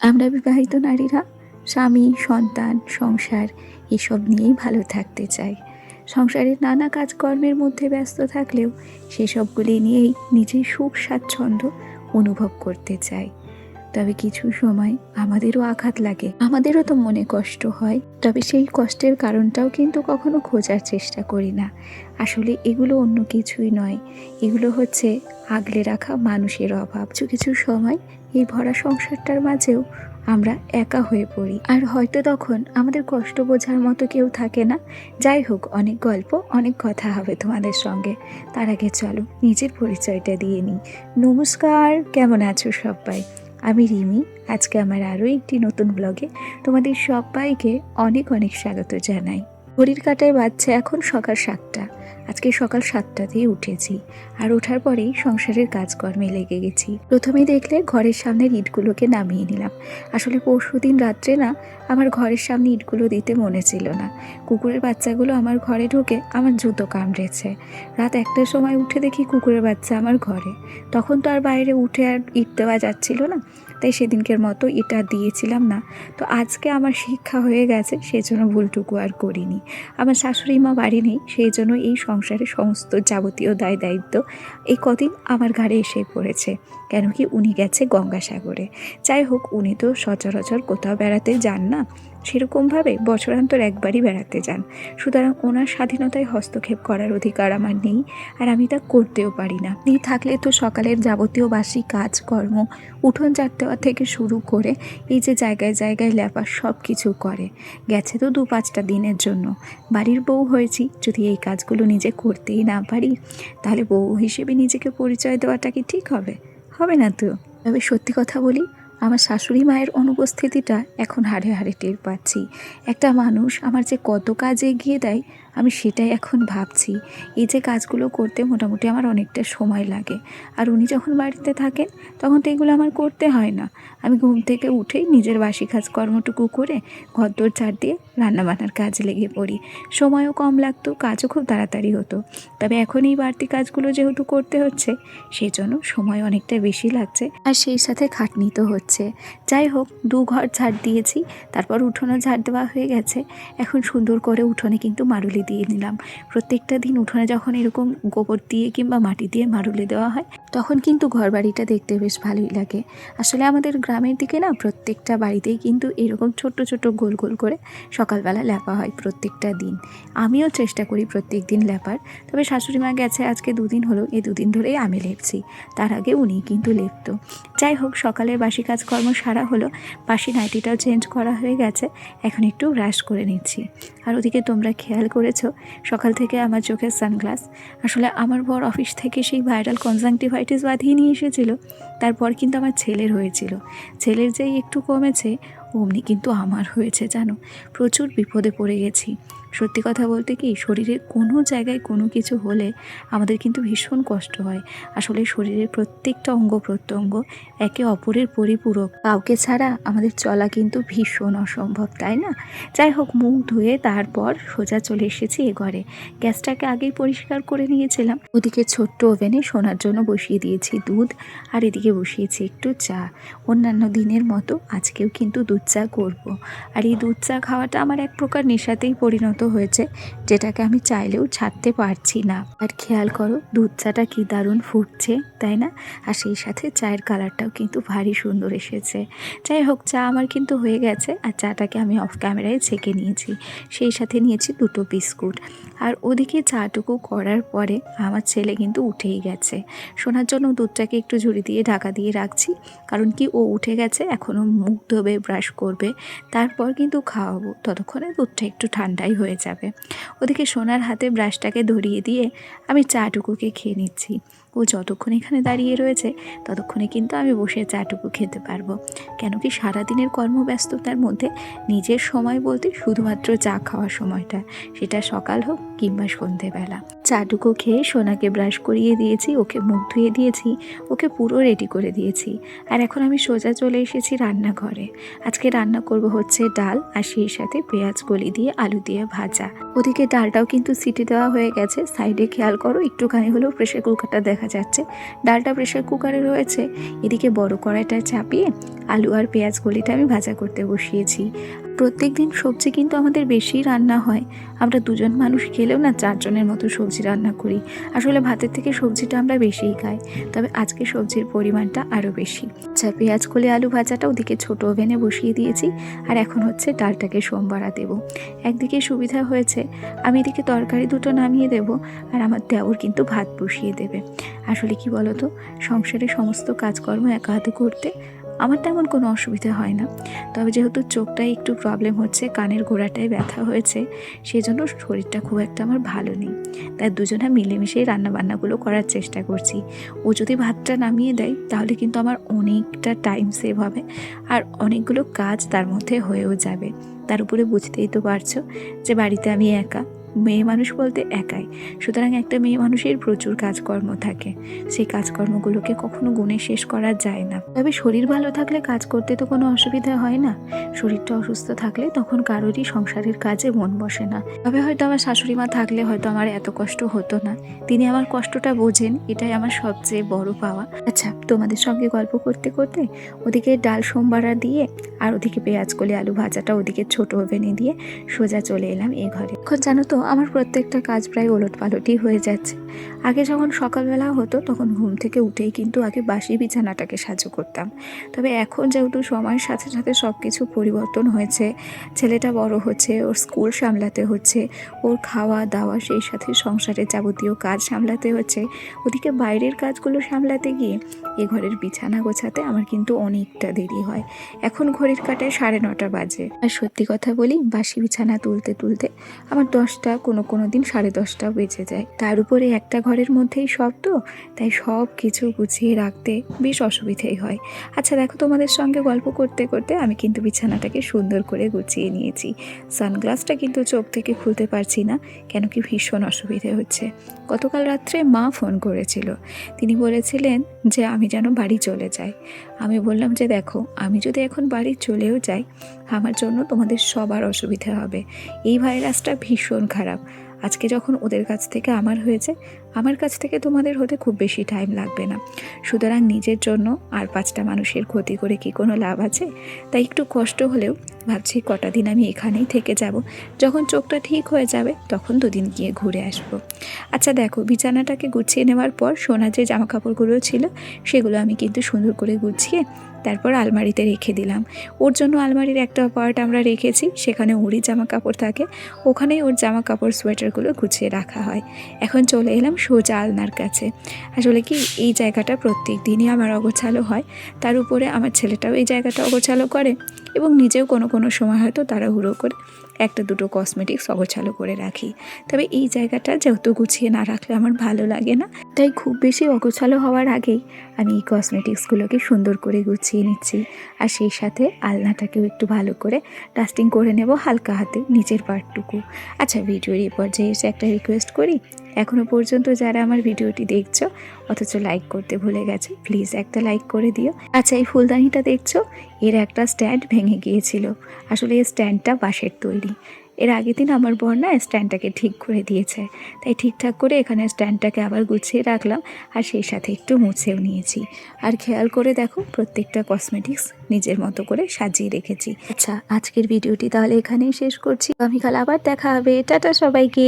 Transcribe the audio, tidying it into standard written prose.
আমরা বিবাহিত নারীরা স্বামী, সন্তান, সংসার এসব নিয়েই ভালো থাকতে চাই। সংসারের নানা কাজকর্মের মধ্যে ব্যস্ত থাকলেও সেসবগুলি নিয়েই নিজের সুখ স্বাচ্ছন্দ্য অনুভব করতে চাই। তবে কিছু সময় আমাদেরও আঘাত লাগে, আমাদেরও তো মনে কষ্ট হয়। তবে সেই কষ্টের কারণটাও কিন্তু কখনো খোঁজার চেষ্টা করি না। আসলে এগুলো অন্য কিছুই নয়, এগুলো হচ্ছে আগলে রাখা মানুষের অভাব। কিছু কিছু সময় এই ভরা সংসারটার মাঝেও আমরা একা হয়ে পড়ি, আর হয়তো তখন আমাদের কষ্ট বোঝার মতো কেউ থাকে না। যাই হোক, অনেক গল্প, অনেক কথা হবে তোমাদের সঙ্গে। তার আগে চলো নিজের পরিচয়টা দিয়ে নিই। নমস্কার, কেমন আছো সবাই? আমি রিমি। আজকে আমার আরও একটি নতুন ব্লগে তোমাদের সবাইকে অনেক অনেক স্বাগত জানাই। ঘড়ির কাঁটায় বাজছে এখন সকাল 7টা। আজকে সকাল 7টাতেই উঠেছি, আর ওঠার পরেই সংসারের কাজকর্মে লেগে গেছি। প্রথমেই দেখলে ঘরের সামনের ইটগুলোকে নামিয়ে নিলাম। আসলে পরশুদিন রাত্রে না আমার ঘরের সামনে ইটগুলো দিতে মনে ছিল না। কুকুরের বাচ্চাগুলো আমার ঘরে ঢুকে আমার জুতো কামড়েছে। রাত 1টার সময় উঠে দেখি কুকুরের বাচ্চা আমার ঘরে। তখন তো আর বাইরে উঠে আর ইট দেওয়া যাচ্ছিল না, তাই সেদিনকের মতো ইট আর দিয়েছিলাম না। তো আজকে আমার শিক্ষা হয়ে গেছে, সেজন্য ভুলটুকু আর করিনি। আমার শাশুড়ি মা বাড়ি নেই, সেই জন্য এই সংসারের সমস্ত যাবতীয় দায় দায়িত্ব এই কদিন আমার ঘাড়ে এসে পড়েছে। কেন কি, উনি গেছে গঙ্গাসাগরে। যাই হোক, উনি তো সচরাচর কোথাও বেড়াতে যান না, সেরকমভাবে বছরান্তর একবারই বেড়াতে যান। সুতরাং ওনার স্বাধীনতায় হস্তক্ষেপ করার অধিকার আমার নেই, আর আমি তা করতেও পারি না। এই থাকলে তো সকালের যাবতীয় বাসি কাজকর্ম, উঠোন ঝাড় দেওয়া থেকে শুরু করে এই যে জায়গায় জায়গায় লেপা, সব কিছু করে। গেছে তো 2-5টা দিনের জন্য। বাড়ির বউ হয়েছি, যদি এই কাজগুলো নিজে করতেই না পারি, তাহলে বউ হিসেবে নিজেকে পরিচয় দেওয়াটা কি ঠিক হবে? হবে না তো। তবে সত্যি কথা বলি, আমার শাশুড়ি মায়ের অনুপস্থিতিটা এখন হাড়ে হাড়ে টের পাচ্ছি। একটা মানুষ আমার যে কত কাজ এগিয়ে দেয়, আমি সেটাই এখন ভাবছি। এই যে কাজগুলো করতে মোটামুটি আমার অনেকটা সময় লাগে, আর উনি যখন বাড়িতে থাকেন তখন তো এগুলো আমার করতে হয় না। আমি ঘুম থেকে উঠেই নিজের বাসি কাজকর্মটুকু করে ঘরদোর ঝাড় দিয়ে রান্নাবান্নার কাজে লেগে পড়ি। সময়ও কম লাগতো, কাজও খুব তাড়াতাড়ি হতো। তবে এখন এই বাড়তি কাজগুলো যেহেতু করতে হচ্ছে, সেই জন্য সময় অনেকটা বেশি লাগছে, আর সেই সাথে খাটনি তো হচ্ছে। যাই হোক, 2 ঘর ঝাড় দিয়েছি, তারপর উঠোনও ঝাড় দেওয়া হয়ে গেছে। এখন সুন্দর করে উঠোনে কিন্তু মারুলি দিয়ে নিলাম। প্রত্যেকটা দিন উঠোনে যখন এরকম গোবর দিয়ে কিংবা মাটি দিয়ে মারুলি দেওয়া হয়, তখন কিন্তু ঘরবাড়িটা দেখতে বেশ ভালোই লাগে। আসলে আমাদের গ্রামের দিকে না প্রত্যেকটা বাড়িতেই কিন্তু এরকম ছোট্ট ছোট্ট গোল গোল করে সকালবেলা লেপা হয় প্রত্যেকটা দিন। আমিও চেষ্টা করি প্রত্যেক দিন লেপার। তবে শাশুড়ি মা গেছে আজকে 2 দিন হলো, এই 2 দিন ধরেই আমি লেপছি। তার আগে উনি কিন্তু লেপতো। যাই হোক, সকালের বাসি কাজকর্ম সারা হলো, বাসি নাইটিটাও চেঞ্জ করা হয়ে গেছে। এখন একটু ব্রাশ করে নিচ্ছি। আর ওদিকে তোমরা খেয়াল করেছো, সকাল থেকে আমার চোখে সানগ্লাস। আসলে আমার বর অফিস থেকে সেই ভাইরাল কনজাংটিভাইটিস বাঁধিয়ে নিয়ে এসেছিল। তারপর কিন্তু আমার ছেলের হয়েছিল। ছেলের যেই একটু কমেছে, অমনি কিন্তু আমার হয়েছে জানো। প্রচুর বিপদে পড়ে গেছি। সত্যি কথা বলতে কি, শরীরের কোনো জায়গায় কোনো কিছু হলে আমাদের কিন্তু ভীষণ কষ্ট হয়। আসলে শরীরের প্রত্যেকটা অঙ্গ প্রত্যঙ্গ একে অপরের পরিপূরক, কাউকে ছাড়া আমাদের চলা কিন্তু ভীষণ অসম্ভব, তাই না? যাই হোক, মুখ ধুয়ে তারপর সোজা চলে এসেছি এ ঘরে। গ্যাসটাকে আগেই পরিষ্কার করে নিয়েছিলাম। ওদিকে ছোট্ট ওভেনে সোনার জন্য বসিয়ে দিয়েছি দুধ, আর এদিকে বসিয়েছি একটু চা। অন্যান্য দিনের মতো আজকেও কিন্তু দুধ চা করব। আর এই দুধ চা খাওয়াটা আমার এক প্রকার নেশাতেই পরিণত হয়েছে, যেটাকে আমি চাইলেও ছাড়তে পারছি না। আর খেয়াল করো, দুধ চাটা কি দারুণ ফুটছে, তাই না? আর সেই সাথে চায়ের কালারটাও কিন্তু ভারী সুন্দর এসেছে। যাই হোক, চা আমার কিন্তু হয়ে গেছে, আর চাটাকে আমি অফ ক্যামেরায় ছেঁকে নিয়েছি। সেই সাথে নিয়েছি 2টো বিস্কুট। আর ওদিকে চাটুকু করার পরে আমার ছেলে কিন্তু উঠেই গেছে। শোনার জন্য দুধটাকে একটু ঝুড়ি দিয়ে ঢাকা দিয়ে রাখছি, কারণ কি ও উঠে গেছে, এখনও মুখ ধোবে, ব্রাশ করবে, তারপর কিন্তু খাওয়াবো। ততক্ষণে দুধটা একটু ঠান্ডাই হয়ে যাবে। ওদিকে সোনার হাতে ব্রাশটাকে ধরিয়ে দিয়ে আমি চাটুকুকে খেয়ে নিচ্ছি। ও যতক্ষণ এখানে দাঁড়িয়ে রয়েছে, ততক্ষণে কিন্তু আমি বসে চাটুকু খেতে পারবো। কেন কি, সারাদিনের কর্মব্যস্ততার মধ্যে নিজের সময় বলতে শুধুমাত্র চা খাওয়ার সময়টা, সেটা সকাল হোক কিংবা সন্ধেবেলা। চাটুকো খেয়ে সোনাকে ব্রাশ করিয়ে দিয়েছি, ওকে মুখ ধুয়ে দিয়েছি, ওকে পুরো রেডি করে দিয়েছি। আর এখন আমি সোজা চলে এসেছি রান্নাঘরে। আজকে রান্না করব হচ্ছে ডাল, আর সেই সাথে পেঁয়াজ কলি দিয়ে আলু দিয়ে ভাজা। ওদিকে ডালটাও কিন্তু সিটি দেওয়া হয়ে গেছে। সাইডে খেয়াল করো একটুখানি হলেও প্রেশার কুকারটা দেখা যাচ্ছে। ডালটা প্রেশার কুকারে রয়েছে। এদিকে বড় কড়াইটা চাপিয়ে আলু আর পেঁয়াজ কলিটা আমি ভাজা করতে বসিয়েছি। প্রত্যেক দিন সবজি কিন্তু আমাদের বেশি রান্না হয়। আমরা দুজন মানুষ খেলেও না 4 জনের মতো সবজি রান্না করি। আসলে ভাতের থেকে সবজিটা আমরা বেশিই খাই, তবে আজকে সবজির পরিমাণটা আরও বেশি। আচ্ছা, পেঁয়াজ কলি আলু ভাজাটা ওদিকে ছোট ওভেনে বসিয়ে দিয়েছি, আর এখন হচ্ছে ডালটাকে সোমবারা দেবো। একদিকে সুবিধা হয়েছে, আমি এদিকে তরকারি দুটো নামিয়ে দেব, আর আমার দেওর কিন্তু ভাত বসিয়ে দেবে। আসলে কি বলতো, সংসারে সমস্ত কাজকর্ম একা হাতে করতে আমার তেমন কোনো অসুবিধা হয় না। তবে যেহেতু চোখটায় একটু প্রবলেম হচ্ছে, কানের গোড়াটায় ব্যথা হয়েছে, সেজন্য শরীরটা খুব একটা আমার ভালো নেই। তাই দুজনে মিলেমিশেই রান্নাবান্নাগুলো করার চেষ্টা করছি। ও যদি ভাতটা নামিয়ে দেয় তাহলে কিন্তু আমার অনেকটা টাইম সেভ হবে, আর অনেকগুলো কাজ তার মধ্যে হয়েও যাবে। তার উপরে বুঝতেই তো পারছো যে বাড়িতে আমি একা, মেয়ে মানুষ বলতে একাই। সুতরাং একটা মেয়ে মানুষের প্রচুর কাজকর্ম থাকে, সেই কাজকর্মগুলোকে কখনো গুণে শেষ করা যায় না। তবে শরীর ভালো থাকলে কাজ করতে তো কোনো অসুবিধা হয় না। শরীরটা অসুস্থ থাকলে তখন কারোরই সংসারের কাজে মন বসে না। তবে হয়তো আমার শাশুড়ি মা থাকলে হয়তো আমার এত কষ্ট হতো না। তিনি আমার কষ্টটা বোঝেন, এটাই আমার সবচেয়ে বড় পাওয়া। আচ্ছা, তোমাদের সঙ্গে গল্প করতে করতে ওদিকে ডাল সোমবারা দিয়ে আর ওদিকে পেঁয়াজ কলি আলু ভাজাটা ওদিকে ছোট ওভেনে দিয়ে সোজা চলে এলাম এই ঘরে। এখন জানো তো, আমার প্রত্যেকটা কাজ প্রায় ওলটপালটই হয়ে যাচ্ছে। আগে যখন সকালবেলা হতো তখন ঘুম থেকে উঠেই কিন্তু আগে বাসি বিছানাটাকে সাজু করতাম। তবে এখন যেহেতু সময়ের সাথে সাথে সব কিছু পরিবর্তন হয়েছে, ছেলেটা বড় হচ্ছে, ওর স্কুল সামলাতে হচ্ছে, ওর খাওয়া দাওয়া, সেই সাথে সংসারের যাবতীয় কাজ সামলাতে হচ্ছে, ওদিকে বাইরের কাজগুলো সামলাতে গিয়ে এ ঘরের বিছানা গোছাতে আমার কিন্তু অনেকটা দেরি হয়। এখন ঘড়ির কাঁটায় 9:30 বাজে। আর সত্যি কথা বলি, বাসি বিছানা তুলতে তুলতে আমার 10টা, কোনো দিন 10:30 বেজে যায়। তার উপরে একটা ঘরের মধ্যেই সব, তো তাই সব কিছু গুছিয়ে রাখতে বেশ অসুবিধেই হয়। আচ্ছা দেখো, তোমাদের সঙ্গে গল্প করতে করতে আমি কিন্তু বিছানাটাকে সুন্দর করে গুছিয়ে নিয়েছি। সানগ্লাসটা কিন্তু চোখ থেকে খুলতে পারছি না, কেন কি ভীষণ অসুবিধে হচ্ছে। গতকাল রাত্রে মা ফোন করেছিল। তিনি বলেছিলেন যে আমি যেন বাড়ি চলে যাই। আমি বললাম যে দেখো, আমি যদি এখন বাড়ি চলেও যাই, আমার জন্য তোমাদের সবার অসুবিধা হবে। এই ভাইরাসটা ভীষণ খারাপ। আজকে যখন ওদের কাছ থেকে আমার হয়েছে, আমার কাছ থেকে তোমাদের হতে খুব বেশি টাইম লাগবে না। সুতরাং নিজের জন্য আর 5টা মানুষের ক্ষতি করে কি কোনো লাভ আছে? তাই একটু কষ্ট হলেও ভাবছি কটা দিন আমি এখানেই থেকে যাব। যখন চোখটা ঠিক হয়ে যাবে তখন 2 দিন গিয়ে ঘুরে আসবো। আচ্ছা দেখো, বিছানাটাকে গুছিয়ে নেওয়ার পর সোনা যে জামা কাপড়গুলো ছিল সেগুলো আমি কিন্তু সুন্দর করে গুছিয়ে তারপর আলমারিতে রেখে দিলাম। ওর জন্য আলমারির একটা পার্ট আমরা রেখেছি, সেখানে ওরই জামা কাপড় থাকে, ওখানেই ওর জামা কাপড় সোয়েটারগুলো গুছিয়ে রাখা হয়। এখন চলে এলাম সোজা আলনার কাছে। আসলে কি, এই জায়গাটা প্রত্যেক দিনই আমার অগোছালো হয়, তার উপরে আমার ছেলেটাও এই জায়গাটা অগোছালো করে, এবং নিজেও কোনো সময় হয়তো তাড়াহুড়ো করে 1-2 কসমেটিক্স অগোছালো করে রাখি। তবে এই জায়গাটা যেহেতু গুছিয়ে না রাখলে আমার ভালো লাগে না, তাই খুব বেশি অগোছালো হওয়ার আগেই আমি এই কসমেটিক্সগুলোকে সুন্দর করে গুছিয়ে নিচ্ছি। আর সেই সাথে আলনাটাকেও একটু ভালো করে ডাস্টিং করে নেব হালকা হাতে, নিজের পার্টটুকু। আচ্ছা, ভিডিওর এই পর্যায়ে এসে একটা রিকোয়েস্ট করি, এখনও পর্যন্ত যারা আমার ভিডিওটি দেখছো অথচ লাইক করতে ভুলে গেছে, প্লিজ একটা লাইক করে দিও। আচ্ছা, এই ফুলদানিটা দেখছো, এর একটা স্ট্যান্ড ভেঙে গিয়েছিল। আসলে এই স্ট্যান্ডটা বাঁশের তৈরি। এর আগের দিন আমার বর না স্ট্যান্ডটাকে ঠিক করে দিয়েছে, তাই ঠিকঠাক করে এখানে স্ট্যান্ডটাকে আবার গুছিয়ে রাখলাম, আর সেই সাথে একটু মুছেও নিয়েছি। আর খেয়াল করে দেখো, প্রত্যেকটা কসমেটিক্স নিজের মতো করে সাজিয়ে রেখেছি। আচ্ছা, আজকের ভিডিওটি তাহলে এখানেই শেষ করছি। আগামীকাল আবার দেখা হবে। টাটা সবাইকে।